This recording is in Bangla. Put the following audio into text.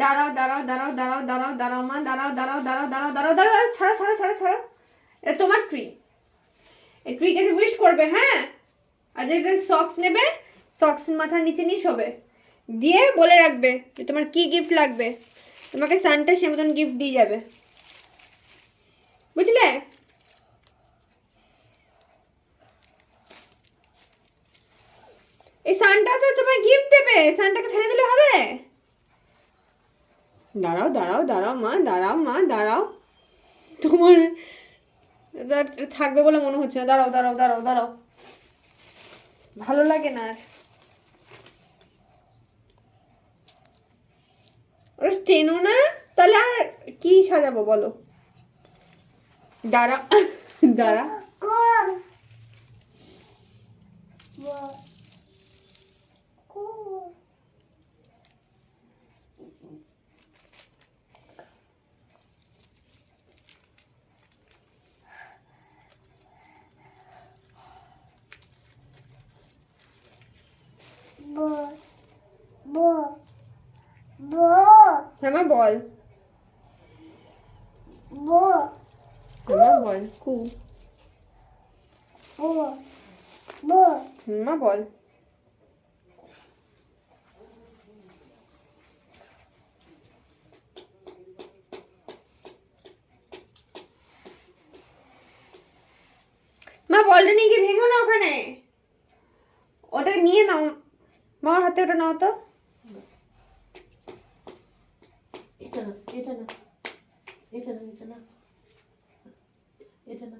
দাঁড়াও দাঁড়াও দাঁড়াও দাঁড়াও দাঁড়াও দাঁড়াও মা, দাঁড়াও দাঁড়াও দাঁড়াও দাঁড়াও দাঁড়াও দাঁড়াও, ছাড়ো ছাড়ো ছাড়ো ছাড়ো। এটা তোমার ট্রি, এই ট্রি কাছে উইশ করবে, হ্যাঁ? আর যে সক্স নেবে, সক্স মাথার নিচে নিয়ে শোবে, দিয়ে বলে রাখবে যে তোমার কি গিফট লাগবে। তোমাকে সানটা সে মতন গিফট দিয়ে যাবে, বুঝলে? এই সানটা তো তোমার গিফট দেবে, সানটাকে ফেলে দিলে হবে? দাঁড়াও দাঁড়াও দাঁড়াও মা, দাঁড়াও মা, দাঁড়াও। তোমার থাকবে বলে মনে হচ্ছে না। দাঁড়াও দাঁড়াও দাঁড়াও দাঁড়াও, ভালো লাগে না আর। ওরা টেনো না, তাহলে আর কি সাজাবো বলো? দাঁড়া দাঁড়া, হ্যাঁ মা বল, হ্যাঁ বল কু, মা বল। মা বলটা নিয়ে গিয়ে ভেঙো না ওখানে, ওটা নিয়ে নাও মার হাতে, ওটা নাও তো। এটা না, এটা না, এটা না, এটা না, এটা না।